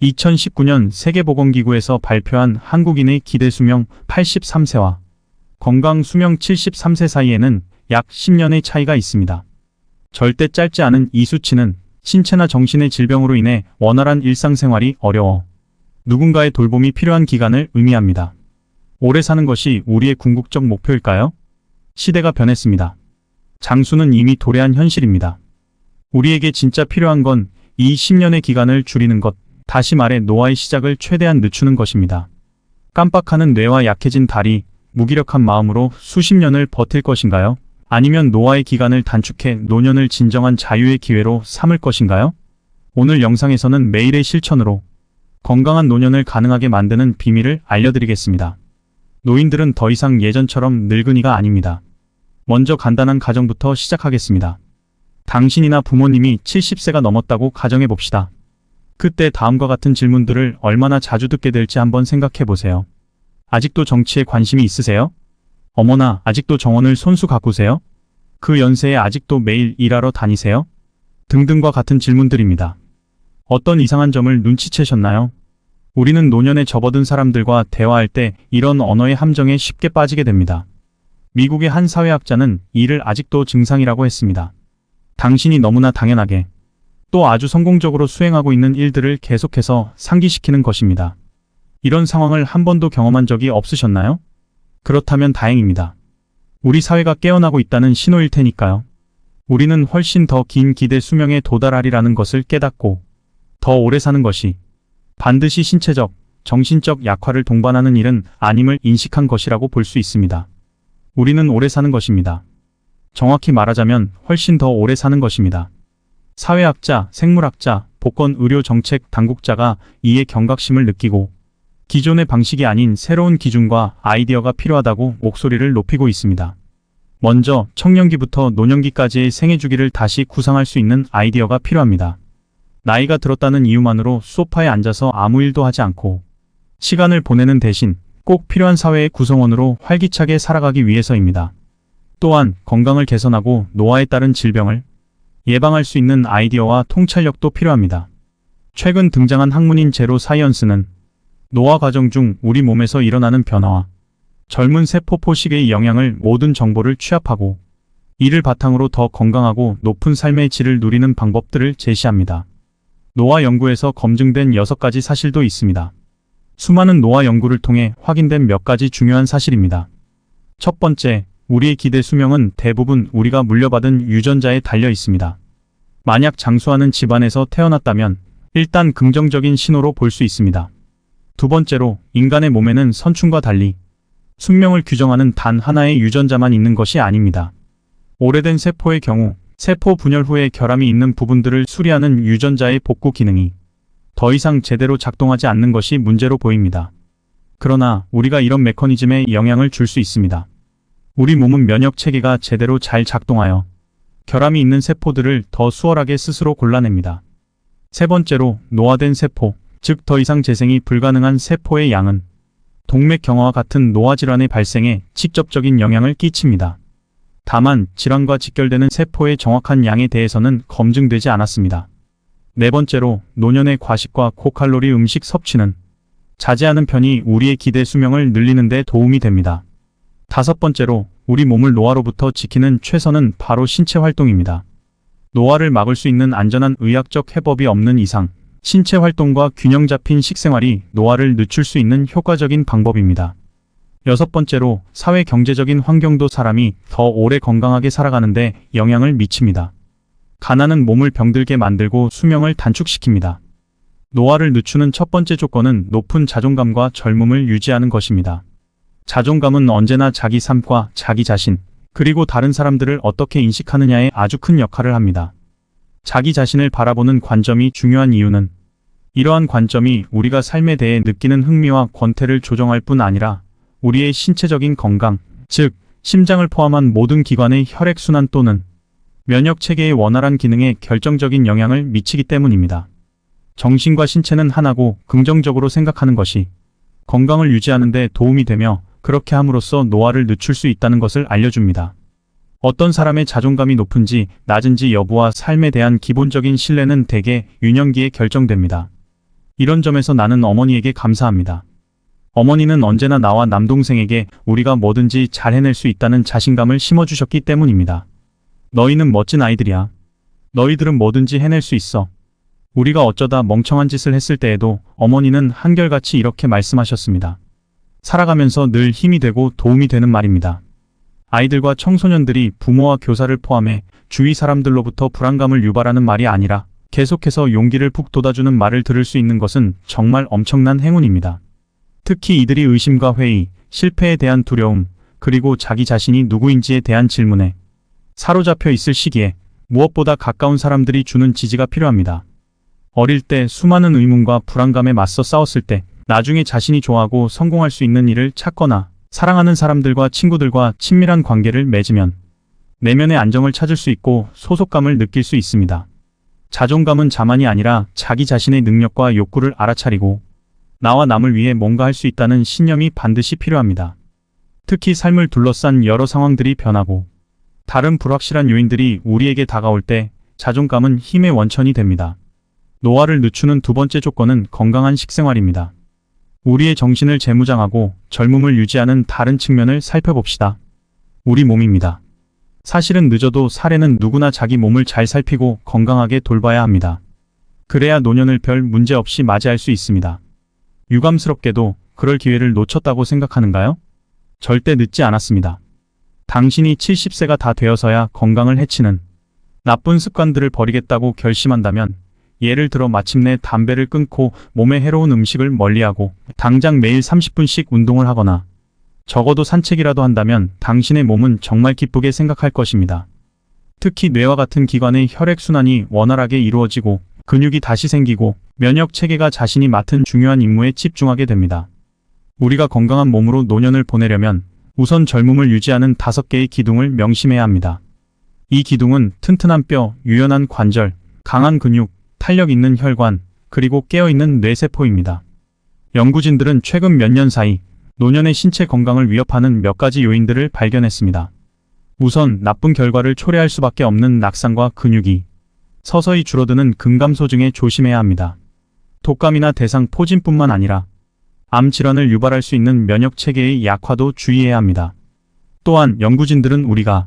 2019년 세계보건기구에서 발표한 한국인의 기대 수명 83세와 건강 수명 73세 사이에는 약 10년의 차이가 있습니다. 절대 짧지 않은 이 수치는 신체나 정신의 질병으로 인해 원활한 일상생활이 어려워 누군가의 돌봄이 필요한 기간을 의미합니다. 오래 사는 것이 우리의 궁극적 목표일까요? 시대가 변했습니다. 장수는 이미 도래한 현실입니다. 우리에게 진짜 필요한 건 이 10년의 기간을 줄이는 것, 다시 말해 노화의 시작을 최대한 늦추는 것입니다. 깜빡하는 뇌와 약해진 다리, 무기력한 마음으로 수십 년을 버틸 것인가요? 아니면 노화의 기간을 단축해 노년을 진정한 자유의 기회로 삼을 것인가요? 오늘 영상에서는 매일의 실천으로 건강한 노년을 가능하게 만드는 비밀을 알려드리겠습니다. 노인들은 더 이상 예전처럼 늙은이가 아닙니다. 먼저 간단한 가정부터 시작하겠습니다. 당신이나 부모님이 70세가 넘었다고 가정해 봅시다. 그때 다음과 같은 질문들을 얼마나 자주 듣게 될지 한번 생각해 보세요. 아직도 정치에 관심이 있으세요? 어머나, 아직도 정원을 손수 가꾸세요? 그 연세에 아직도 매일 일하러 다니세요? 등등과 같은 질문들입니다. 어떤 이상한 점을 눈치채셨나요? 우리는 노년에 접어든 사람들과 대화할 때 이런 언어의 함정에 쉽게 빠지게 됩니다. 미국의 한 사회학자는 이를 아직도 증상이라고 했습니다. 당신이 너무나 당연하게 또 아주 성공적으로 수행하고 있는 일들을 계속해서 상기시키는 것입니다. 이런 상황을 한 번도 경험한 적이 없으셨나요? 그렇다면 다행입니다. 우리 사회가 깨어나고 있다는 신호일 테니까요. 우리는 훨씬 더 긴 기대 수명에 도달하리라는 것을 깨닫고 더 오래 사는 것이 반드시 신체적, 정신적 약화를 동반하는 일은 아님을 인식한 것이라고 볼 수 있습니다. 우리는 오래 사는 것입니다. 정확히 말하자면 훨씬 더 오래 사는 것입니다. 사회학자, 생물학자, 보건의료정책 당국자가 이에 경각심을 느끼고 기존의 방식이 아닌 새로운 기준과 아이디어가 필요하다고 목소리를 높이고 있습니다. 먼저 청년기부터 노년기까지의 생애 주기를 다시 구상할 수 있는 아이디어가 필요합니다. 나이가 들었다는 이유만으로 소파에 앉아서 아무 일도 하지 않고 시간을 보내는 대신 꼭 필요한 사회의 구성원으로 활기차게 살아가기 위해서입니다. 또한 건강을 개선하고 노화에 따른 질병을 예방할 수 있는 아이디어와 통찰력도 필요합니다. 최근 등장한 학문인 제로 사이언스는 노화 과정 중 우리 몸에서 일어나는 변화와 젊은 세포 포식의 영향을 모든 정보를 취합하고 이를 바탕으로 더 건강하고 높은 삶의 질을 누리는 방법들을 제시합니다. 노화 연구에서 검증된 6가지 사실도 있습니다. 수많은 노화 연구를 통해 확인된 몇 가지 중요한 사실입니다. 첫 번째, 우리의 기대 수명은 대부분 우리가 물려받은 유전자에 달려 있습니다. 만약 장수하는 집안에서 태어났다면 일단 긍정적인 신호로 볼 수 있습니다. 두 번째로, 인간의 몸에는 선충과 달리 숙명을 규정하는 단 하나의 유전자만 있는 것이 아닙니다. 오래된 세포의 경우 세포 분열 후에 결함이 있는 부분들을 수리하는 유전자의 복구 기능이 더 이상 제대로 작동하지 않는 것이 문제로 보입니다. 그러나 우리가 이런 메커니즘에 영향을 줄 수 있습니다. 우리 몸은 면역 체계가 제대로 잘 작동하여 결함이 있는 세포들을 더 수월하게 스스로 골라냅니다. 세 번째로, 노화된 세포, 즉 더 이상 재생이 불가능한 세포의 양은 동맥경화와 같은 노화 질환의 발생에 직접적인 영향을 끼칩니다. 다만 질환과 직결되는 세포의 정확한 양에 대해서는 검증되지 않았습니다. 네 번째로, 노년의 과식과 고칼로리 음식 섭취는 자제하는 편이 우리의 기대 수명을 늘리는 데 도움이 됩니다. 다섯 번째로, 우리 몸을 노화로부터 지키는 최선은 바로 신체 활동입니다. 노화를 막을 수 있는 안전한 의학적 해법이 없는 이상 신체 활동과 균형 잡힌 식생활이 노화를 늦출 수 있는 효과적인 방법입니다. 여섯 번째로, 사회 경제적인 환경도 사람이 더 오래 건강하게 살아가는데 영향을 미칩니다. 가난은 몸을 병들게 만들고 수명을 단축시킵니다. 노화를 늦추는 첫 번째 조건은 높은 자존감과 젊음을 유지하는 것입니다. 자존감은 언제나 자기 삶과 자기 자신, 그리고 다른 사람들을 어떻게 인식하느냐에 아주 큰 역할을 합니다. 자기 자신을 바라보는 관점이 중요한 이유는 이러한 관점이 우리가 삶에 대해 느끼는 흥미와 권태를 조정할 뿐 아니라 우리의 신체적인 건강, 즉 심장을 포함한 모든 기관의 혈액순환 또는 면역체계의 원활한 기능에 결정적인 영향을 미치기 때문입니다. 정신과 신체는 하나고 긍정적으로 생각하는 것이 건강을 유지하는 데 도움이 되며 그렇게 함으로써 노화를 늦출 수 있다는 것을 알려줍니다. 어떤 사람의 자존감이 높은지 낮은지 여부와 삶에 대한 기본적인 신뢰는 대개 유년기에 결정됩니다. 이런 점에서 나는 어머니에게 감사합니다. 어머니는 언제나 나와 남동생에게 우리가 뭐든지 잘 해낼 수 있다는 자신감을 심어주셨기 때문입니다. 너희는 멋진 아이들이야. 너희들은 뭐든지 해낼 수 있어. 우리가 어쩌다 멍청한 짓을 했을 때에도 어머니는 한결같이 이렇게 말씀하셨습니다. 살아가면서 늘 힘이 되고 도움이 되는 말입니다. 아이들과 청소년들이 부모와 교사를 포함해 주위 사람들로부터 불안감을 유발하는 말이 아니라 계속해서 용기를 푹 돋아주는 말을 들을 수 있는 것은 정말 엄청난 행운입니다. 특히 이들이 의심과 회의, 실패에 대한 두려움, 그리고 자기 자신이 누구인지에 대한 질문에 사로잡혀 있을 시기에 무엇보다 가까운 사람들이 주는 지지가 필요합니다. 어릴 때 수많은 의문과 불안감에 맞서 싸웠을 때 나중에 자신이 좋아하고 성공할 수 있는 일을 찾거나 사랑하는 사람들과 친구들과 친밀한 관계를 맺으면 내면의 안정을 찾을 수 있고 소속감을 느낄 수 있습니다. 자존감은 자만이 아니라 자기 자신의 능력과 욕구를 알아차리고 나와 남을 위해 뭔가 할 수 있다는 신념이 반드시 필요합니다. 특히 삶을 둘러싼 여러 상황들이 변하고 다른 불확실한 요인들이 우리에게 다가올 때 자존감은 힘의 원천이 됩니다. 노화를 늦추는 두 번째 조건은 건강한 식생활입니다. 우리의 정신을 재무장하고 젊음을 유지하는 다른 측면을 살펴봅시다. 우리 몸입니다. 사실은 늦어도 사례는 누구나 자기 몸을 잘 살피고 건강하게 돌봐야 합니다. 그래야 노년을 별 문제 없이 맞이할 수 있습니다. 유감스럽게도 그럴 기회를 놓쳤다고 생각하는가요? 절대 늦지 않았습니다. 당신이 70세가 다 되어서야 건강을 해치는 나쁜 습관들을 버리겠다고 결심한다면 예를 들어 마침내 담배를 끊고 몸에 해로운 음식을 멀리하고 당장 매일 30분씩 운동을 하거나 적어도 산책이라도 한다면 당신의 몸은 정말 기쁘게 생각할 것입니다. 특히 뇌와 같은 기관의 혈액순환이 원활하게 이루어지고 근육이 다시 생기고 면역 체계가 자신이 맡은 중요한 임무에 집중하게 됩니다. 우리가 건강한 몸으로 노년을 보내려면 우선 젊음을 유지하는 5개의 기둥을 명심해야 합니다. 이 기둥은 튼튼한 뼈, 유연한 관절, 강한 근육, 탄력 있는 혈관, 그리고 깨어있는 뇌세포입니다. 연구진들은 최근 몇 년 사이 노년의 신체 건강을 위협하는 몇 가지 요인들을 발견했습니다. 우선 나쁜 결과를 초래할 수밖에 없는 낙상과 근육이 서서히 줄어드는 근감소증에 조심해야 합니다. 독감이나 대상포진뿐만 아니라 암 질환을 유발할 수 있는 면역체계의 약화도 주의해야 합니다. 또한 연구진들은 우리가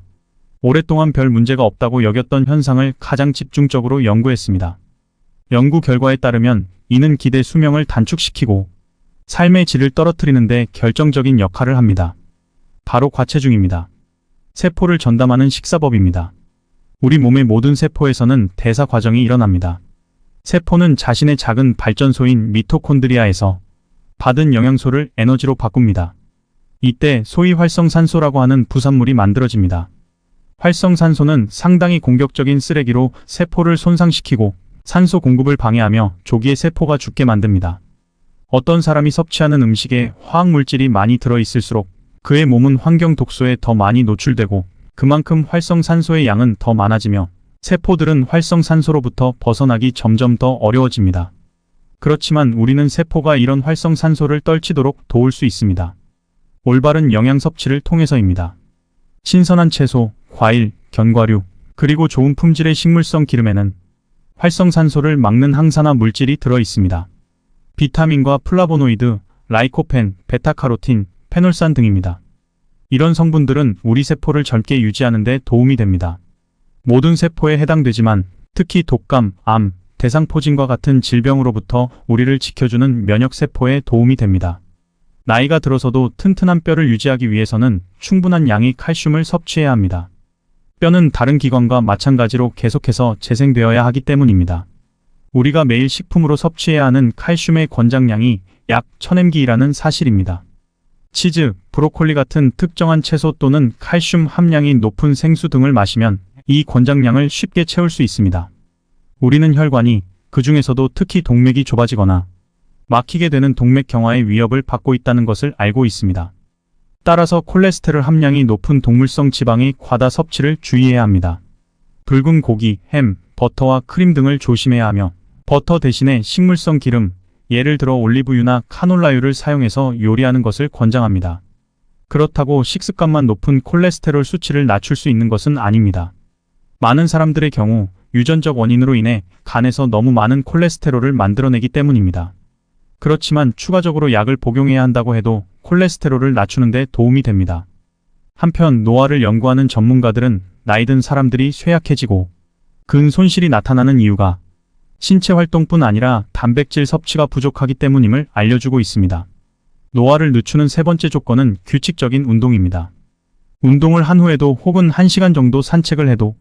오랫동안 별 문제가 없다고 여겼던 현상을 가장 집중적으로 연구했습니다. 연구 결과에 따르면 이는 기대 수명을 단축시키고 삶의 질을 떨어뜨리는 데 결정적인 역할을 합니다. 바로 과체중입니다. 세포를 전담하는 식사법입니다. 우리 몸의 모든 세포에서는 대사 과정이 일어납니다. 세포는 자신의 작은 발전소인 미토콘드리아에서 받은 영양소를 에너지로 바꿉니다. 이때 소위 활성산소라고 하는 부산물이 만들어집니다. 활성산소는 상당히 공격적인 쓰레기로 세포를 손상시키고 산소 공급을 방해하며 조기에 세포가 죽게 만듭니다. 어떤 사람이 섭취하는 음식에 화학물질이 많이 들어있을수록 그의 몸은 환경 독소에 더 많이 노출되고 그만큼 활성산소의 양은 더 많아지며 세포들은 활성산소로부터 벗어나기 점점 더 어려워집니다. 그렇지만 우리는 세포가 이런 활성산소를 떨치도록 도울 수 있습니다. 올바른 영양 섭취를 통해서입니다. 신선한 채소, 과일, 견과류, 그리고 좋은 품질의 식물성 기름에는 활성산소를 막는 항산화 물질이 들어 있습니다. 비타민과 플라보노이드, 라이코펜, 베타카로틴, 페놀산 등입니다. 이런 성분들은 우리 세포를 젊게 유지하는 데 도움이 됩니다. 모든 세포에 해당되지만 특히 독감, 암, 대상포진과 같은 질병으로부터 우리를 지켜주는 면역세포에 도움이 됩니다. 나이가 들어서도 튼튼한 뼈를 유지하기 위해서는 충분한 양의 칼슘을 섭취해야 합니다. 뼈는 다른 기관과 마찬가지로 계속해서 재생되어야 하기 때문입니다. 우리가 매일 식품으로 섭취해야 하는 칼슘의 권장량이 약 1000mg이라는 사실입니다. 치즈, 브로콜리 같은 특정한 채소 또는 칼슘 함량이 높은 생수 등을 마시면 이 권장량을 쉽게 채울 수 있습니다. 우리는 혈관이, 그 중에서도 특히 동맥이 좁아지거나 막히게 되는 동맥경화의 위협을 받고 있다는 것을 알고 있습니다. 따라서 콜레스테롤 함량이 높은 동물성 지방의 과다 섭취를 주의해야 합니다. 붉은 고기, 햄, 버터와 크림 등을 조심해야 하며 버터 대신에 식물성 기름, 예를 들어 올리브유나 카놀라유를 사용해서 요리하는 것을 권장합니다. 그렇다고 식습관만 높은 콜레스테롤 수치를 낮출 수 있는 것은 아닙니다. 많은 사람들의 경우 유전적 원인으로 인해 간에서 너무 많은 콜레스테롤을 만들어내기 때문입니다. 그렇지만 추가적으로 약을 복용해야 한다고 해도 콜레스테롤을 낮추는 데 도움이 됩니다. 한편 노화를 연구하는 전문가들은 나이 든 사람들이 쇠약해지고 근 손실이 나타나는 이유가 신체 활동뿐 아니라 단백질 섭취가 부족하기 때문임을 알려주고 있습니다. 노화를 늦추는 세 번째 조건은 규칙적인 운동입니다. 운동을 한 후에도 혹은 1시간 정도 산책을 해도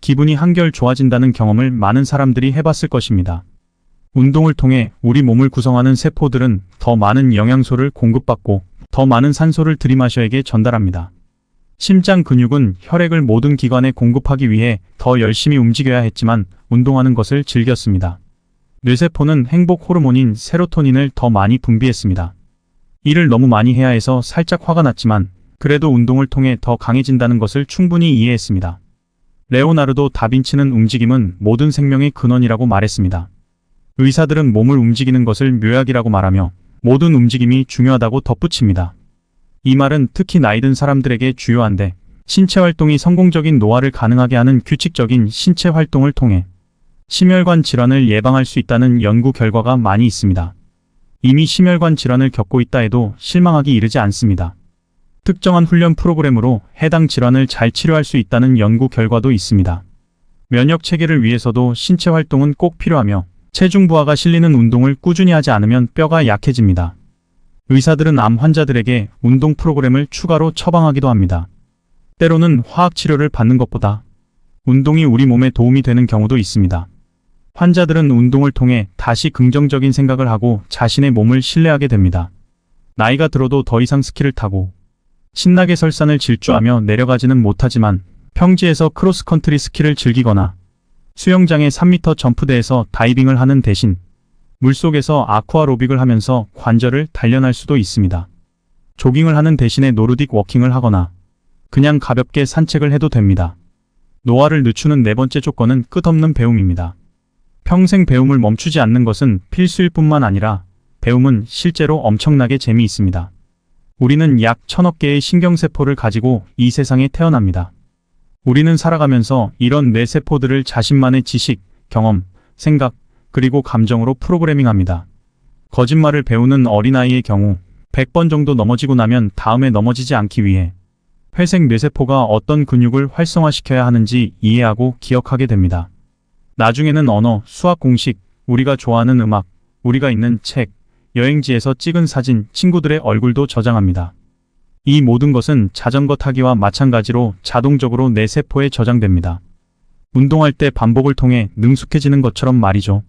기분이 한결 좋아진다는 경험을 많은 사람들이 해봤을 것입니다. 운동을 통해 우리 몸을 구성하는 세포들은 더 많은 영양소를 공급받고 더 많은 산소를 들이마셔에게 전달합니다. 심장 근육은 혈액을 모든 기관에 공급하기 위해 더 열심히 움직여야 했지만 운동하는 것을 즐겼습니다. 뇌세포는 행복 호르몬인 세로토닌을 더 많이 분비했습니다. 일을 너무 많이 해야 해서 살짝 화가 났지만 그래도 운동을 통해 더 강해진다는 것을 충분히 이해했습니다. 레오나르도 다빈치는 움직임은 모든 생명의 근원이라고 말했습니다. 의사들은 몸을 움직이는 것을 묘약이라고 말하며 모든 움직임이 중요하다고 덧붙입니다. 이 말은 특히 나이 든 사람들에게 주요한데 신체 활동이 성공적인 노화를 가능하게 하는 규칙적인 신체 활동을 통해 심혈관 질환을 예방할 수 있다는 연구 결과가 많이 있습니다. 이미 심혈관 질환을 겪고 있다 해도 실망하기 이르지 않습니다. 특정한 훈련 프로그램으로 해당 질환을 잘 치료할 수 있다는 연구 결과도 있습니다. 면역 체계를 위해서도 신체 활동은 꼭 필요하며 체중 부하가 실리는 운동을 꾸준히 하지 않으면 뼈가 약해집니다. 의사들은 암 환자들에게 운동 프로그램을 추가로 처방하기도 합니다. 때로는 화학 치료를 받는 것보다 운동이 우리 몸에 도움이 되는 경우도 있습니다. 환자들은 운동을 통해 다시 긍정적인 생각을 하고 자신의 몸을 신뢰하게 됩니다. 나이가 들어도 더 이상 스키를 타고 신나게 설산을 질주하며 내려가지는 못하지만 평지에서 크로스컨트리 스키를 즐기거나 수영장의 3m 점프대에서 다이빙을 하는 대신 물속에서 아쿠아로빅을 하면서 관절을 단련할 수도 있습니다. 조깅을 하는 대신에 노르딕 워킹을 하거나 그냥 가볍게 산책을 해도 됩니다. 노화를 늦추는 네 번째 조건은 끝없는 배움입니다. 평생 배움을 멈추지 않는 것은 필수일 뿐만 아니라 배움은 실제로 엄청나게 재미있습니다. 우리는 약 1000억 개의 신경세포를 가지고 이 세상에 태어납니다. 우리는 살아가면서 이런 뇌세포들을 자신만의 지식, 경험, 생각, 그리고 감정으로 프로그래밍합니다. 거짓말을 배우는 어린아이의 경우 100번 정도 넘어지고 나면 다음에 넘어지지 않기 위해 회색 뇌세포가 어떤 근육을 활성화시켜야 하는지 이해하고 기억하게 됩니다. 나중에는 언어, 수학 공식, 우리가 좋아하는 음악, 우리가 읽는 책, 여행지에서 찍은 사진, 친구들의 얼굴도 저장합니다. 이 모든 것은 자전거 타기와 마찬가지로 자동적으로 내 세포에 저장됩니다. 운동할 때 반복을 통해 능숙해지는 것처럼 말이죠.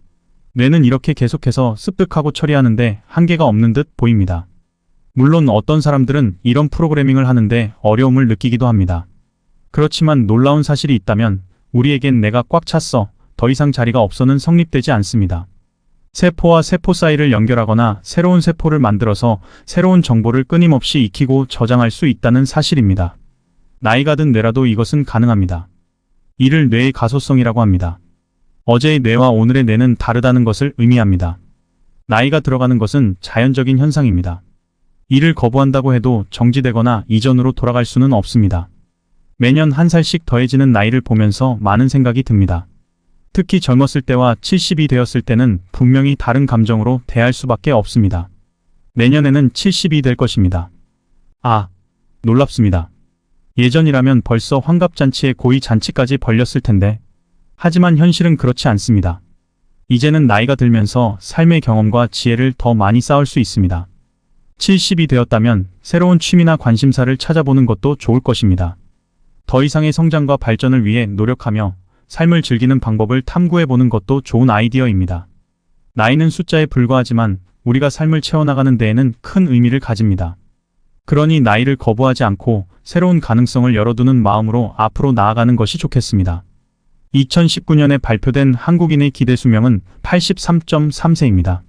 뇌는 이렇게 계속해서 습득하고 처리하는데 한계가 없는 듯 보입니다. 물론 어떤 사람들은 이런 프로그래밍을 하는데 어려움을 느끼기도 합니다. 그렇지만 놀라운 사실이 있다면 우리에겐 내가 꽉 찼어, 더 이상 자리가 없어는 성립되지 않습니다. 세포와 세포 사이를 연결하거나 새로운 세포를 만들어서 새로운 정보를 끊임없이 익히고 저장할 수 있다는 사실입니다. 나이가 든 뇌라도 이것은 가능합니다. 이를 뇌의 가소성이라고 합니다. 어제의 뇌와 오늘의 뇌는 다르다는 것을 의미합니다. 나이가 들어가는 것은 자연적인 현상입니다. 이를 거부한다고 해도 정지되거나 이전으로 돌아갈 수는 없습니다. 매년 한 살씩 더해지는 나이를 보면서 많은 생각이 듭니다. 특히 젊었을 때와 70이 되었을 때는 분명히 다른 감정으로 대할 수밖에 없습니다. 내년에는 70이 될 것입니다. 아, 놀랍습니다. 예전이라면 벌써 환갑잔치에 고이 잔치까지 벌렸을 텐데 하지만 현실은 그렇지 않습니다. 이제는 나이가 들면서 삶의 경험과 지혜를 더 많이 쌓을 수 있습니다. 70이 되었다면 새로운 취미나 관심사를 찾아보는 것도 좋을 것입니다. 더 이상의 성장과 발전을 위해 노력하며 삶을 즐기는 방법을 탐구해보는 것도 좋은 아이디어입니다. 나이는 숫자에 불과하지만 우리가 삶을 채워나가는 데에는 큰 의미를 가집니다. 그러니 나이를 거부하지 않고 새로운 가능성을 열어두는 마음으로 앞으로 나아가는 것이 좋겠습니다. 2019년에 발표된 한국인의 기대 수명은 83.3세입니다.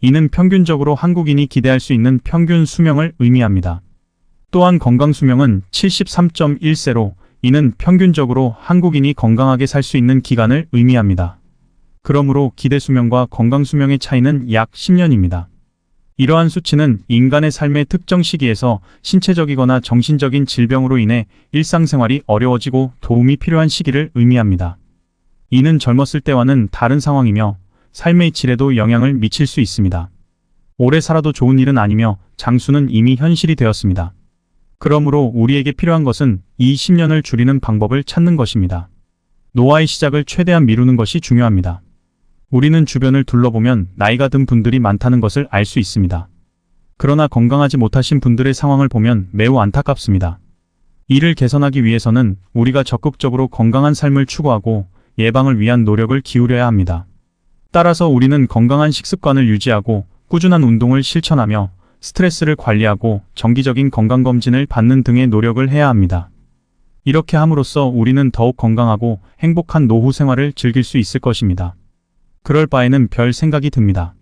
이는 평균적으로 한국인이 기대할 수 있는 평균 수명을 의미합니다. 또한 건강 수명은 73.1세로 이는 평균적으로 한국인이 건강하게 살 수 있는 기간을 의미합니다. 그러므로 기대 수명과 건강 수명의 차이는 약 10년입니다. 이러한 수치는 인간의 삶의 특정 시기에서 신체적이거나 정신적인 질병으로 인해 일상생활이 어려워지고 도움이 필요한 시기를 의미합니다. 이는 젊었을 때와는 다른 상황이며 삶의 질에도 영향을 미칠 수 있습니다. 오래 살아도 좋은 일은 아니며 장수는 이미 현실이 되었습니다. 그러므로 우리에게 필요한 것은 이 10년을 줄이는 방법을 찾는 것입니다. 노화의 시작을 최대한 미루는 것이 중요합니다. 우리는 주변을 둘러보면 나이가 든 분들이 많다는 것을 알 수 있습니다. 그러나 건강하지 못하신 분들의 상황을 보면 매우 안타깝습니다. 이를 개선하기 위해서는 우리가 적극적으로 건강한 삶을 추구하고 예방을 위한 노력을 기울여야 합니다. 따라서 우리는 건강한 식습관을 유지하고 꾸준한 운동을 실천하며 스트레스를 관리하고 정기적인 건강검진을 받는 등의 노력을 해야 합니다. 이렇게 함으로써 우리는 더욱 건강하고 행복한 노후 생활을 즐길 수 있을 것입니다. 그럴 바에는 별 생각이 듭니다.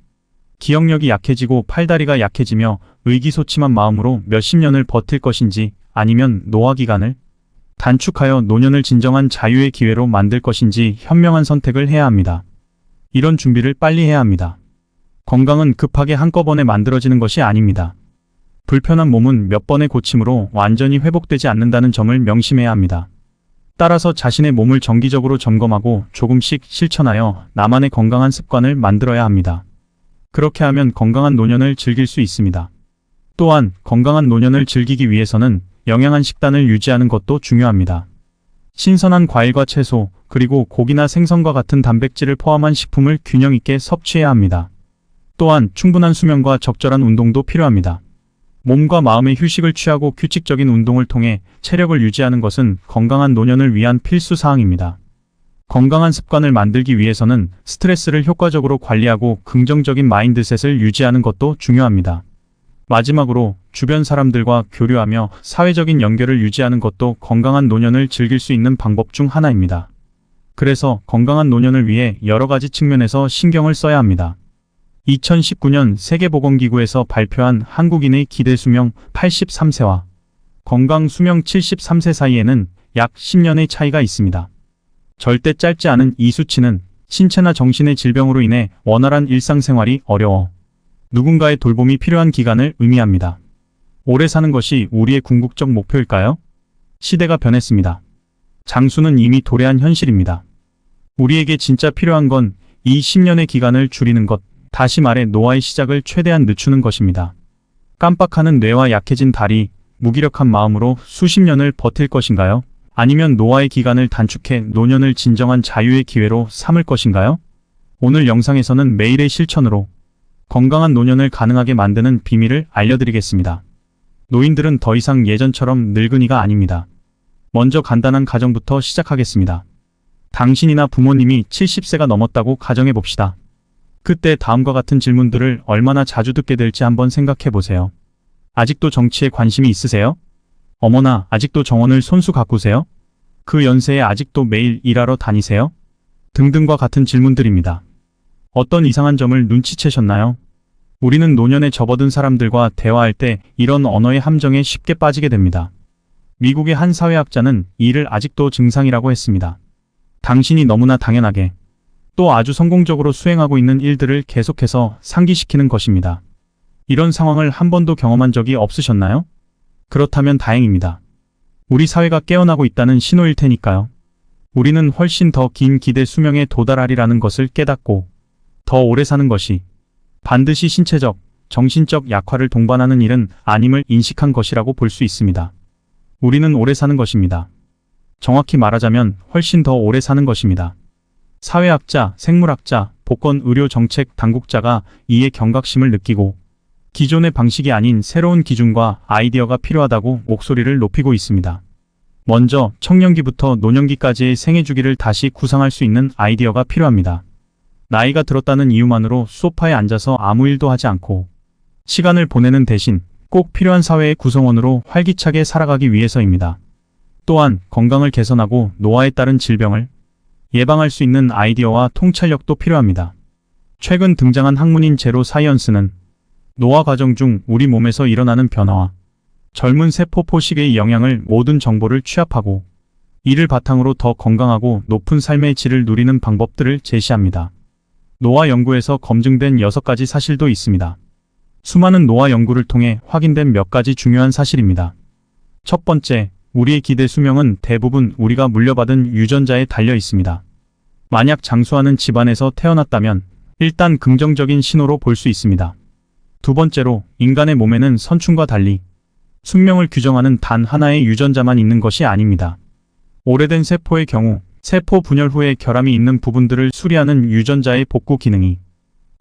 기억력이 약해지고 팔다리가 약해지며 의기소침한 마음으로 몇십 년을 버틸 것인지 아니면 노화 기간을 단축하여 노년을 진정한 자유의 기회로 만들 것인지 현명한 선택을 해야 합니다. 이런 준비를 빨리 해야 합니다. 건강은 급하게 한꺼번에 만들어지는 것이 아닙니다. 불편한 몸은 몇 번의 고침으로 완전히 회복되지 않는다는 점을 명심해야 합니다. 따라서 자신의 몸을 정기적으로 점검하고 조금씩 실천하여 나만의 건강한 습관을 만들어야 합니다. 그렇게 하면 건강한 노년을 즐길 수 있습니다. 또한 건강한 노년을 즐기기 위해서는 영양한 식단을 유지하는 것도 중요합니다. 신선한 과일과 채소, 그리고 고기나 생선과 같은 단백질을 포함한 식품을 균형 있게 섭취해야 합니다. 또한 충분한 수면과 적절한 운동도 필요합니다. 몸과 마음의 휴식을 취하고 규칙적인 운동을 통해 체력을 유지하는 것은 건강한 노년을 위한 필수 사항입니다. 건강한 습관을 만들기 위해서는 스트레스를 효과적으로 관리하고 긍정적인 마인드셋을 유지하는 것도 중요합니다. 마지막으로 주변 사람들과 교류하며 사회적인 연결을 유지하는 것도 건강한 노년을 즐길 수 있는 방법 중 하나입니다. 그래서 건강한 노년을 위해 여러 가지 측면에서 신경을 써야 합니다. 2019년 세계보건기구에서 발표한 한국인의 기대 수명 83세와 건강 수명 73세 사이에는 약 10년의 차이가 있습니다. 절대 짧지 않은 이 수치는 신체나 정신의 질병으로 인해 원활한 일상생활이 어려워 누군가의 돌봄이 필요한 기간을 의미합니다. 오래 사는 것이 우리의 궁극적 목표일까요? 시대가 변했습니다. 장수는 이미 도래한 현실입니다. 우리에게 진짜 필요한 건 이 10년의 기간을 줄이는 것, 다시 말해 노화의 시작을 최대한 늦추는 것입니다. 깜빡하는 뇌와 약해진 다리, 무기력한 마음으로 수십 년을 버틸 것인가요? 아니면 노화의 기간을 단축해 노년을 진정한 자유의 기회로 삼을 것인가요? 오늘 영상에서는 매일의 실천으로 건강한 노년을 가능하게 만드는 비밀을 알려드리겠습니다. 노인들은 더 이상 예전처럼 늙은이가 아닙니다. 먼저 간단한 가정부터 시작하겠습니다. 당신이나 부모님이 70세가 넘었다고 가정해봅시다. 그때 다음과 같은 질문들을 얼마나 자주 듣게 될지 한번 생각해 보세요. 아직도 정치에 관심이 있으세요? 어머나, 아직도 정원을 손수 가꾸세요? 그 연세에 아직도 매일 일하러 다니세요? 등등과 같은 질문들입니다. 어떤 이상한 점을 눈치채셨나요? 우리는 노년에 접어든 사람들과 대화할 때 이런 언어의 함정에 쉽게 빠지게 됩니다. 미국의 한 사회학자는 이를 아직도 증상이라고 했습니다. 당신이 너무나 당연하게 또 아주 성공적으로 수행하고 있는 일들을 계속해서 상기시키는 것입니다. 이런 상황을 한 번도 경험한 적이 없으셨나요? 그렇다면 다행입니다. 우리 사회가 깨어나고 있다는 신호일 테니까요. 우리는 훨씬 더 긴 기대 수명에 도달하리라는 것을 깨닫고 더 오래 사는 것이 반드시 신체적, 정신적 약화를 동반하는 일은 아님을 인식한 것이라고 볼 수 있습니다. 우리는 오래 사는 것입니다. 정확히 말하자면 훨씬 더 오래 사는 것입니다. 사회학자, 생물학자, 보건의료정책 당국자가 이에 경각심을 느끼고 기존의 방식이 아닌 새로운 기준과 아이디어가 필요하다고 목소리를 높이고 있습니다. 먼저 청년기부터 노년기까지의 생애 주기를 다시 구상할 수 있는 아이디어가 필요합니다. 나이가 들었다는 이유만으로 소파에 앉아서 아무 일도 하지 않고 시간을 보내는 대신 꼭 필요한 사회의 구성원으로 활기차게 살아가기 위해서입니다. 또한 건강을 개선하고 노화에 따른 질병을 예방할 수 있는 아이디어와 통찰력도 필요합니다. 최근 등장한 학문인 제로 사이언스는 노화 과정 중 우리 몸에서 일어나는 변화와 젊은 세포 포식의 영향을 모든 정보를 취합하고 이를 바탕으로 더 건강하고 높은 삶의 질을 누리는 방법들을 제시합니다. 노화 연구에서 검증된 6가지 사실도 있습니다. 수많은 노화 연구를 통해 확인된 몇 가지 중요한 사실입니다. 첫 번째, 우리의 기대 수명은 대부분 우리가 물려받은 유전자에 달려 있습니다. 만약 장수하는 집안에서 태어났다면 일단 긍정적인 신호로 볼 수 있습니다. 두 번째로, 인간의 몸에는 선충과 달리 숙명을 규정하는 단 하나의 유전자만 있는 것이 아닙니다. 오래된 세포의 경우 세포 분열 후에 결함이 있는 부분들을 수리하는 유전자의 복구 기능이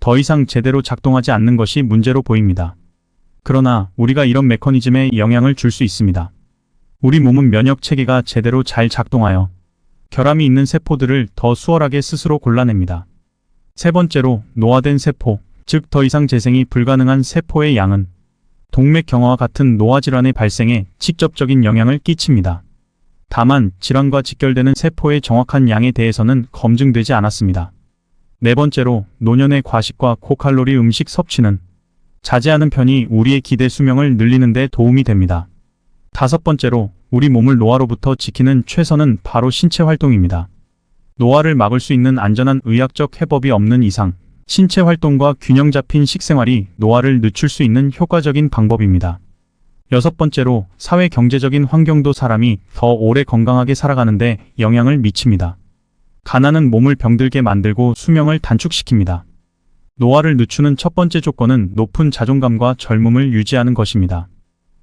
더 이상 제대로 작동하지 않는 것이 문제로 보입니다. 그러나 우리가 이런 메커니즘에 영향을 줄 수 있습니다. 우리 몸은 면역 체계가 제대로 잘 작동하여 결함이 있는 세포들을 더 수월하게 스스로 골라냅니다. 세 번째로, 노화된 세포, 즉 더 이상 재생이 불가능한 세포의 양은 동맥경화와 같은 노화 질환의 발생에 직접적인 영향을 끼칩니다. 다만 질환과 직결되는 세포의 정확한 양에 대해서는 검증되지 않았습니다. 네 번째로, 노년의 과식과 고칼로리 음식 섭취는 자제하는 편이 우리의 기대 수명을 늘리는 데 도움이 됩니다. 다섯 번째로, 우리 몸을 노화로부터 지키는 최선은 바로 신체 활동입니다. 노화를 막을 수 있는 안전한 의학적 해법이 없는 이상 신체 활동과 균형 잡힌 식생활이 노화를 늦출 수 있는 효과적인 방법입니다. 여섯 번째로, 사회 경제적인 환경도 사람이 더 오래 건강하게 살아가는데 영향을 미칩니다. 가난은 몸을 병들게 만들고 수명을 단축시킵니다. 노화를 늦추는 첫 번째 조건은 높은 자존감과 젊음을 유지하는 것입니다.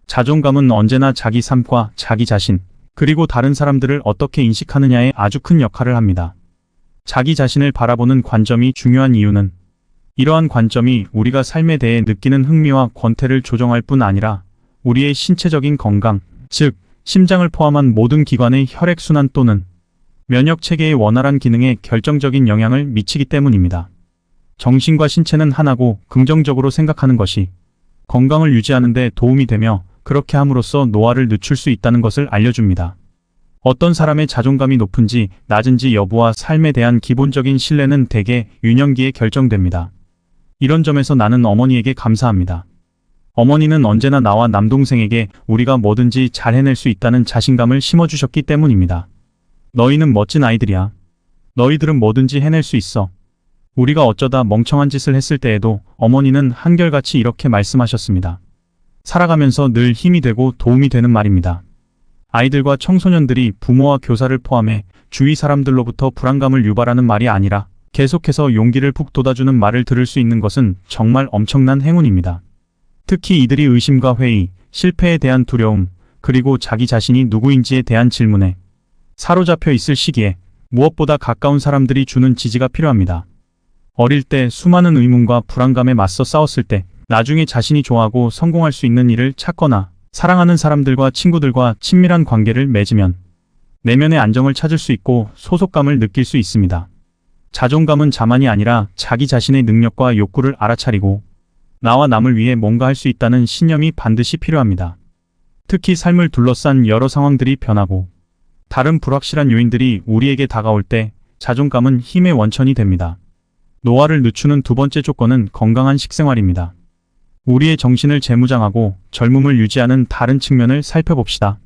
자존감은 언제나 자기 삶과 자기 자신, 그리고 다른 사람들을 어떻게 인식하느냐에 아주 큰 역할을 합니다. 자기 자신을 바라보는 관점이 중요한 이유는 이러한 관점이 우리가 삶에 대해 느끼는 흥미와 권태를 조정할 뿐 아니라 우리의 신체적인 건강, 즉 심장을 포함한 모든 기관의 혈액순환 또는 면역체계의 원활한 기능에 결정적인 영향을 미치기 때문입니다. 정신과 신체는 하나고 긍정적으로 생각하는 것이 건강을 유지하는 데 도움이 되며 그렇게 함으로써 노화를 늦출 수 있다는 것을 알려줍니다. 어떤 사람의 자존감이 높은지 낮은지 여부와 삶에 대한 기본적인 신뢰는 대개 유년기에 결정됩니다. 이런 점에서 나는 어머니에게 감사합니다. 어머니는 언제나 나와 남동생에게 우리가 뭐든지 잘 해낼 수 있다는 자신감을 심어주셨기 때문입니다. 너희는 멋진 아이들이야. 너희들은 뭐든지 해낼 수 있어. 우리가 어쩌다 멍청한 짓을 했을 때에도 어머니는 한결같이 이렇게 말씀하셨습니다. 살아가면서 늘 힘이 되고 도움이 되는 말입니다. 아이들과 청소년들이 부모와 교사를 포함해 주위 사람들로부터 불안감을 유발하는 말이 아니라 계속해서 용기를 푹 돋아주는 말을 들을 수 있는 것은 정말 엄청난 행운입니다. 특히 이들이 의심과 회의, 실패에 대한 두려움, 그리고 자기 자신이 누구인지에 대한 질문에 사로잡혀 있을 시기에 무엇보다 가까운 사람들이 주는 지지가 필요합니다. 어릴 때 수많은 의문과 불안감에 맞서 싸웠을 때 나중에 자신이 좋아하고 성공할 수 있는 일을 찾거나 사랑하는 사람들과 친구들과 친밀한 관계를 맺으면 내면의 안정을 찾을 수 있고 소속감을 느낄 수 있습니다. 자존감은 자만이 아니라 자기 자신의 능력과 욕구를 알아차리고 나와 남을 위해 뭔가 할 수 있다는 신념이 반드시 필요합니다. 특히 삶을 둘러싼 여러 상황들이 변하고 다른 불확실한 요인들이 우리에게 다가올 때 자존감은 힘의 원천이 됩니다. 노화를 늦추는 두 번째 조건은 건강한 식생활입니다. 우리의 정신을 재무장하고 젊음을 유지하는 다른 측면을 살펴봅시다.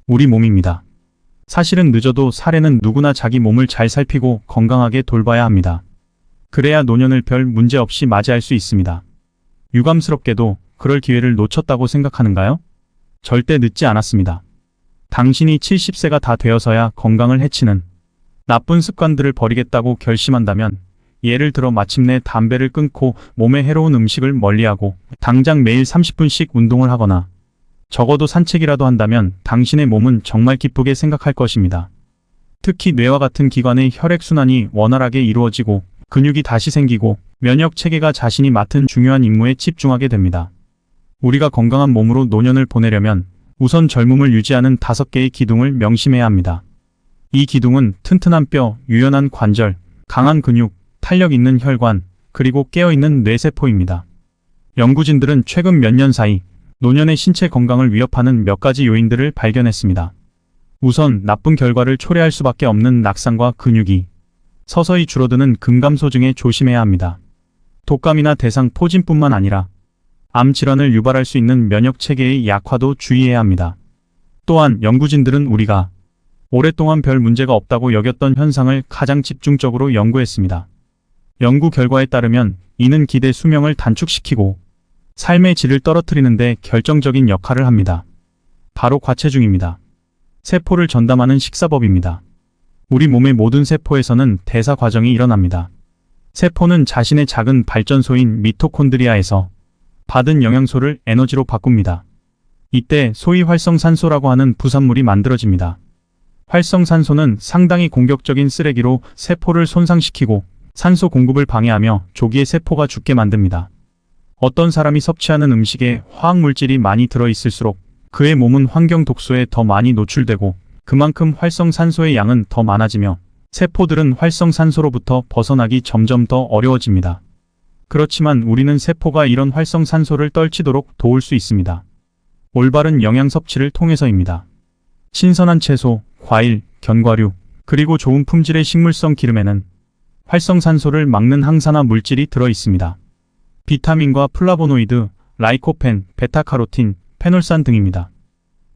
우리 몸입니다. 사실은 늦어도 사례는 누구나 자기 몸을 잘 살피고 건강하게 돌봐야 합니다. 그래야 노년을 별 문제 없이 맞이할 수 있습니다. 유감스럽게도 그럴 기회를 놓쳤다고 생각하는가요? 절대 늦지 않았습니다. 당신이 70세가 다 되어서야 건강을 해치는 나쁜 습관들을 버리겠다고 결심한다면 예를 들어 마침내 담배를 끊고 몸에 해로운 음식을 멀리하고 당장 매일 30분씩 운동을 하거나 적어도 산책이라도 한다면 당신의 몸은 정말 기쁘게 생각할 것입니다. 특히 뇌와 같은 기관의 혈액순환이 원활하게 이루어지고 근육이 다시 생기고 면역 체계가 자신이 맡은 중요한 임무에 집중하게 됩니다. 우리가 건강한 몸으로 노년을 보내려면 우선 젊음을 유지하는 5개의 기둥을 명심해야 합니다. 이 기둥은 튼튼한 뼈, 유연한 관절, 강한 근육, 탄력 있는 혈관, 그리고 깨어있는 뇌세포입니다. 연구진들은 최근 몇 년 사이 노년의 신체 건강을 위협하는 몇 가지 요인들을 발견했습니다. 우선 나쁜 결과를 초래할 수밖에 없는 낙상과 근육이 서서히 줄어드는 근감소증에 조심해야 합니다. 독감이나 대상포진뿐만 아니라 암 질환을 유발할 수 있는 면역 체계의 약화도 주의해야 합니다. 또한 연구진들은 우리가 오랫동안 별 문제가 없다고 여겼던 현상을 가장 집중적으로 연구했습니다. 연구 결과에 따르면 이는 기대 수명을 단축시키고 삶의 질을 떨어뜨리는 데 결정적인 역할을 합니다. 바로 과체중입니다. 세포를 전담하는 식사법입니다. 우리 몸의 모든 세포에서는 대사 과정이 일어납니다. 세포는 자신의 작은 발전소인 미토콘드리아에서 받은 영양소를 에너지로 바꿉니다. 이때 소위 활성산소라고 하는 부산물이 만들어집니다. 활성산소는 상당히 공격적인 쓰레기로 세포를 손상시키고 산소 공급을 방해하며 조기에 세포가 죽게 만듭니다. 어떤 사람이 섭취하는 음식에 화학물질이 많이 들어있을수록 그의 몸은 환경 독소에 더 많이 노출되고 그만큼 활성산소의 양은 더 많아지며 세포들은 활성산소로부터 벗어나기 점점 더 어려워집니다. 그렇지만 우리는 세포가 이런 활성산소를 떨치도록 도울 수 있습니다. 올바른 영양 섭취를 통해서입니다. 신선한 채소, 과일, 견과류, 그리고 좋은 품질의 식물성 기름에는 활성산소를 막는 항산화 물질이 들어 있습니다. 비타민과 플라보노이드, 라이코펜, 베타카로틴, 페놀산 등입니다.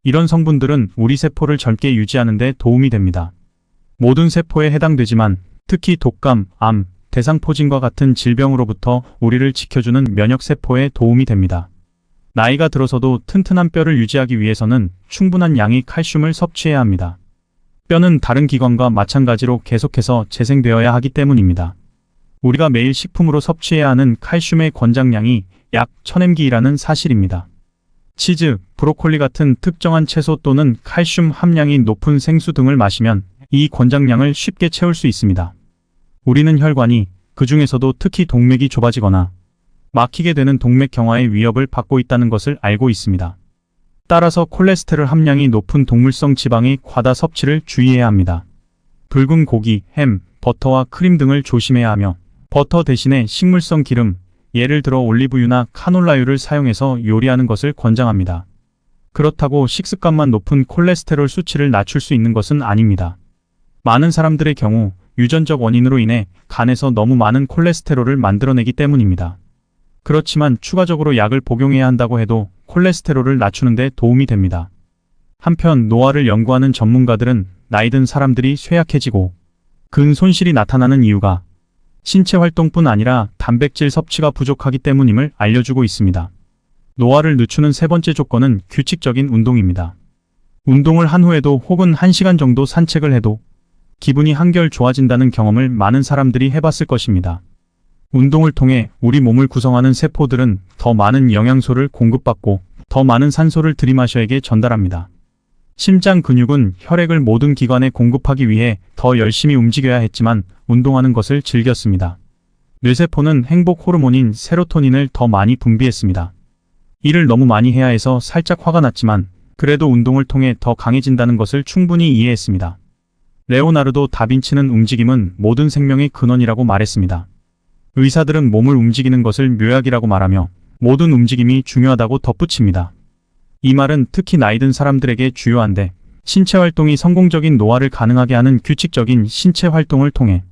이런 성분들은 우리 세포를 젊게 유지하는 데 도움이 됩니다. 모든 세포에 해당되지만 특히 독감, 암, 대상포진과 같은 질병으로부터 우리를 지켜주는 면역세포에 도움이 됩니다. 나이가 들어서도 튼튼한 뼈를 유지하기 위해서는 충분한 양의 칼슘을 섭취해야 합니다. 뼈는 다른 기관과 마찬가지로 계속해서 재생되어야 하기 때문입니다. 우리가 매일 식품으로 섭취해야 하는 칼슘의 권장량이 약 1000mg이라는 사실입니다. 치즈, 브로콜리 같은 특정한 채소 또는 칼슘 함량이 높은 생수 등을 마시면 이 권장량을 쉽게 채울 수 있습니다. 우리는 혈관이, 그 중에서도 특히 동맥이 좁아지거나 막히게 되는 동맥 경화의 위협을 받고 있다는 것을 알고 있습니다. 따라서 콜레스테롤 함량이 높은 동물성 지방의 과다 섭취를 주의해야 합니다. 붉은 고기, 햄, 버터와 크림 등을 조심해야 하며 버터 대신에 식물성 기름, 예를 들어 올리브유나 카놀라유를 사용해서 요리하는 것을 권장합니다. 그렇다고 식습관만 높은 콜레스테롤 수치를 낮출 수 있는 것은 아닙니다. 많은 사람들의 경우 유전적 원인으로 인해 간에서 너무 많은 콜레스테롤을 만들어내기 때문입니다. 그렇지만 추가적으로 약을 복용해야 한다고 해도 콜레스테롤을 낮추는 데 도움이 됩니다. 한편 노화를 연구하는 전문가들은 나이 든 사람들이 쇠약해지고 근 손실이 나타나는 이유가 신체 활동뿐 아니라 단백질 섭취가 부족하기 때문임을 알려주고 있습니다. 노화를 늦추는 세 번째 조건은 규칙적인 운동입니다. 운동을 한 후에도 혹은 1시간 정도 산책을 해도 기분이 한결 좋아진다는 경험을 많은 사람들이 해봤을 것입니다. 운동을 통해 우리 몸을 구성하는 세포들은 더 많은 영양소를 공급받고 더 많은 산소를 들이마셔에게 전달합니다. 심장 근육은 혈액을 모든 기관에 공급하기 위해 더 열심히 움직여야 했지만 운동하는 것을 즐겼습니다. 뇌세포는 행복 호르몬인 세로토닌을 더 많이 분비했습니다. 일을 너무 많이 해야 해서 살짝 화가 났지만 그래도 운동을 통해 더 강해진다는 것을 충분히 이해했습니다. 레오나르도 다빈치는 움직임은 모든 생명의 근원이라고 말했습니다. 의사들은 몸을 움직이는 것을 묘약이라고 말하며 모든 움직임이 중요하다고 덧붙입니다. 이 말은 특히 나이 든 사람들에게 주요한데 신체 활동이 성공적인 노화를 가능하게 하는 규칙적인 신체 활동을 통해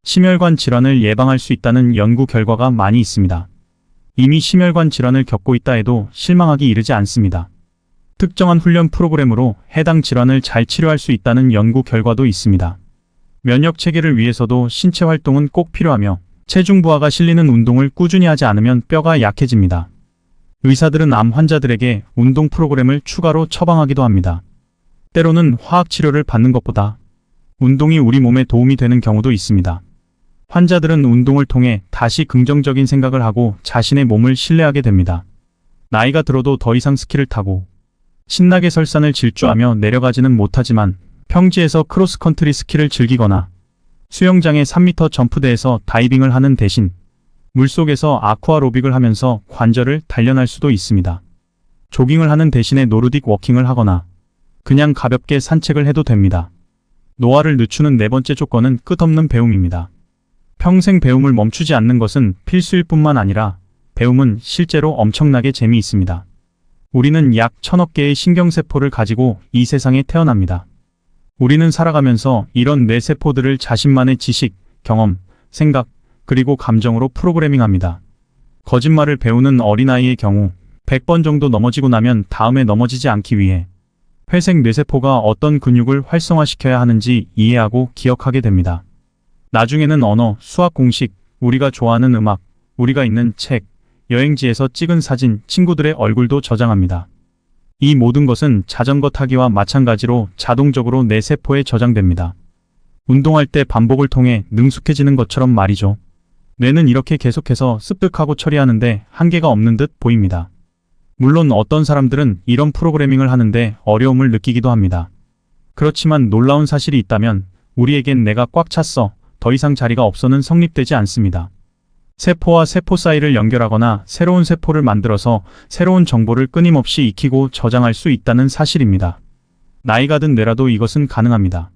심혈관 질환을 예방할 수 있다는 연구 결과가 많이 있습니다. 이미 심혈관 질환을 겪고 있다 해도 실망하기 이르지 않습니다. 특정한 훈련 프로그램으로 해당 질환을 잘 치료할 수 있다는 연구 결과도 있습니다. 면역 체계를 위해서도 신체 활동은 꼭 필요하며 체중 부하가 실리는 운동을 꾸준히 하지 않으면 뼈가 약해집니다. 의사들은 암 환자들에게 운동 프로그램을 추가로 처방하기도 합니다. 때로는 화학 치료를 받는 것보다 운동이 우리 몸에 도움이 되는 경우도 있습니다. 환자들은 운동을 통해 다시 긍정적인 생각을 하고 자신의 몸을 신뢰하게 됩니다. 나이가 들어도 더 이상 스키를 타고 신나게 설산을 질주하며 내려가지는 못하지만 평지에서 크로스컨트리 스키를 즐기거나 수영장의 3m 점프대에서 다이빙을 하는 대신 물속에서 아쿠아로빅을 하면서 관절을 단련할 수도 있습니다. 조깅을 하는 대신에 노르딕 워킹을 하거나 그냥 가볍게 산책을 해도 됩니다. 노화를 늦추는 네 번째 조건은 끝없는 배움입니다. 평생 배움을 멈추지 않는 것은 필수일 뿐만 아니라 배움은 실제로 엄청나게 재미있습니다. 우리는 약 1000억 개의 신경세포를 가지고 이 세상에 태어납니다. 우리는 살아가면서 이런 뇌세포들을 자신만의 지식, 경험, 생각, 그리고 감정으로 프로그래밍합니다. 거짓말을 배우는 어린아이의 경우 100번 정도 넘어지고 나면 다음에 넘어지지 않기 위해 회색 뇌세포가 어떤 근육을 활성화시켜야 하는지 이해하고 기억하게 됩니다. 나중에는 언어, 수학 공식, 우리가 좋아하는 음악, 우리가 읽는 책, 여행지에서 찍은 사진, 친구들의 얼굴도 저장합니다. 이 모든 것은 자전거 타기와 마찬가지로 자동적으로 내 세포에 저장됩니다. 운동할 때 반복을 통해 능숙해지는 것처럼 말이죠. 뇌는 이렇게 계속해서 습득하고 처리하는데 한계가 없는 듯 보입니다. 물론 어떤 사람들은 이런 프로그래밍을 하는데 어려움을 느끼기도 합니다. 그렇지만 놀라운 사실이 있다면 우리에겐 내가 꽉 찼어, 더 이상 자리가 없어는 성립되지 않습니다. 세포와 세포 사이를 연결하거나 새로운 세포를 만들어서 새로운 정보를 끊임없이 익히고 저장할 수 있다는 사실입니다. 나이가 든 뇌라도 이것은 가능합니다.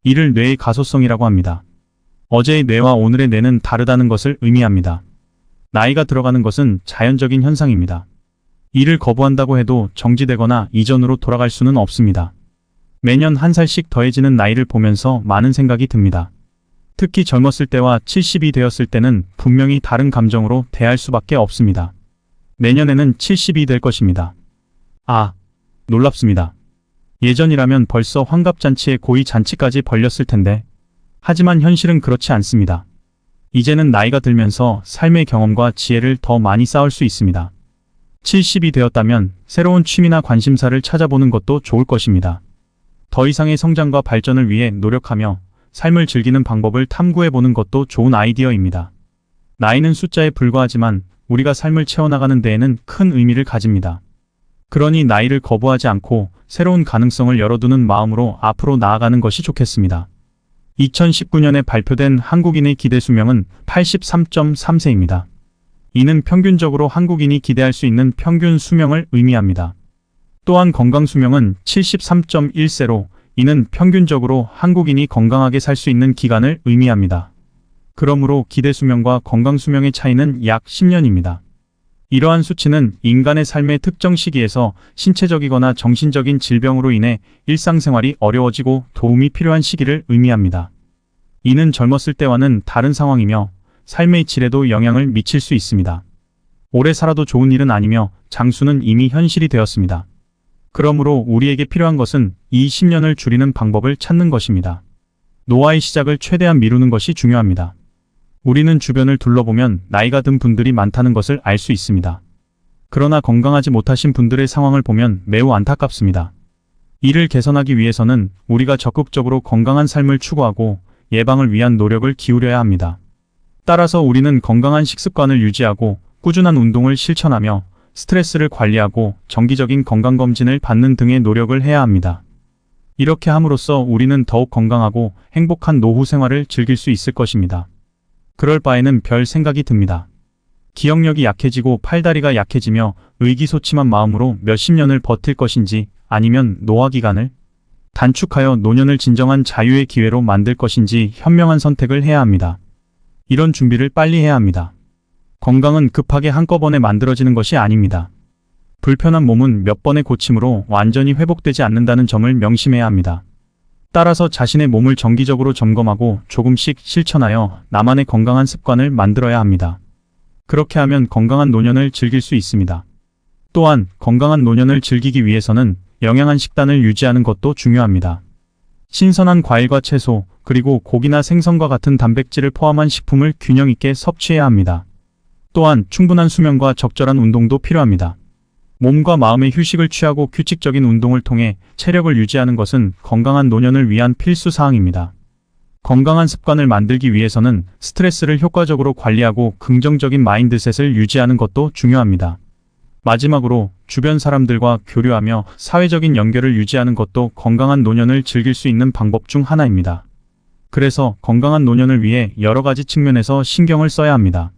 이를 뇌의 가소성이라고 합니다. 어제의 뇌와 오늘의 뇌는 다르다는 것을 의미합니다. 나이가 들어가는 것은 자연적인 현상입니다. 이를 거부한다고 해도 정지되거나 이전으로 돌아갈 수는 없습니다. 매년 한 살씩 더해지는 나이를 보면서 많은 생각이 듭니다. 특히 젊었을 때와 70이 되었을 때는 분명히 다른 감정으로 대할 수밖에 없습니다. 내년에는 70이 될 것입니다. 아, 놀랍습니다. 예전이라면 벌써 환갑잔치에 고이 잔치까지 벌렸을 텐데. 하지만 현실은 그렇지 않습니다. 이제는 나이가 들면서 삶의 경험과 지혜를 더 많이 쌓을 수 있습니다. 70이 되었다면 새로운 취미나 관심사를 찾아보는 것도 좋을 것입니다. 더 이상의 성장과 발전을 위해 노력하며 삶을 즐기는 방법을 탐구해보는 것도 좋은 아이디어입니다. 나이는 숫자에 불과하지만 우리가 삶을 채워나가는 데에는 큰 의미를 가집니다. 그러니 나이를 거부하지 않고 새로운 가능성을 열어두는 마음으로 앞으로 나아가는 것이 좋겠습니다. 2019년에 발표된 한국인의 기대 수명은 83.3세입니다. 이는 평균적으로 한국인이 기대할 수 있는 평균 수명을 의미합니다. 또한 건강 수명은 73.1세로 이는 평균적으로 한국인이 건강하게 살 수 있는 기간을 의미합니다. 그러므로 기대 수명과 건강 수명의 차이는 약 10년입니다. 이러한 수치는 인간의 삶의 특정 시기에서 신체적이거나 정신적인 질병으로 인해 일상생활이 어려워지고 도움이 필요한 시기를 의미합니다. 이는 젊었을 때와는 다른 상황이며 삶의 질에도 영향을 미칠 수 있습니다. 오래 살아도 좋은 일은 아니며 장수는 이미 현실이 되었습니다. 그러므로 우리에게 필요한 것은 이 10년을 줄이는 방법을 찾는 것입니다. 노화의 시작을 최대한 미루는 것이 중요합니다. 우리는 주변을 둘러보면 나이가 든 분들이 많다는 것을 알 수 있습니다. 그러나 건강하지 못하신 분들의 상황을 보면 매우 안타깝습니다. 이를 개선하기 위해서는 우리가 적극적으로 건강한 삶을 추구하고 예방을 위한 노력을 기울여야 합니다. 따라서 우리는 건강한 식습관을 유지하고 꾸준한 운동을 실천하며 스트레스를 관리하고 정기적인 건강검진을 받는 등의 노력을 해야 합니다. 이렇게 함으로써 우리는 더욱 건강하고 행복한 노후 생활을 즐길 수 있을 것입니다. 그럴 바에는 별 생각이 듭니다. 기억력이 약해지고 팔다리가 약해지며 의기소침한 마음으로 몇십 년을 버틸 것인지 아니면 노화 기간을 단축하여 노년을 진정한 자유의 기회로 만들 것인지 현명한 선택을 해야 합니다. 이런 준비를 빨리 해야 합니다. 건강은 급하게 한꺼번에 만들어지는 것이 아닙니다. 불편한 몸은 몇 번의 고침으로 완전히 회복되지 않는다는 점을 명심해야 합니다. 따라서 자신의 몸을 정기적으로 점검하고 조금씩 실천하여 나만의 건강한 습관을 만들어야 합니다. 그렇게 하면 건강한 노년을 즐길 수 있습니다. 또한 건강한 노년을 즐기기 위해서는 영양한 식단을 유지하는 것도 중요합니다. 신선한 과일과 채소, 그리고 고기나 생선과 같은 단백질을 포함한 식품을 균형 있게 섭취해야 합니다. 또한 충분한 수면과 적절한 운동도 필요합니다. 몸과 마음의 휴식을 취하고 규칙적인 운동을 통해 체력을 유지하는 것은 건강한 노년을 위한 필수 사항입니다. 건강한 습관을 만들기 위해서는 스트레스를 효과적으로 관리하고 긍정적인 마인드셋을 유지하는 것도 중요합니다. 마지막으로 주변 사람들과 교류하며 사회적인 연결을 유지하는 것도 건강한 노년을 즐길 수 있는 방법 중 하나입니다. 그래서 건강한 노년을 위해 여러 가지 측면에서 신경을 써야 합니다.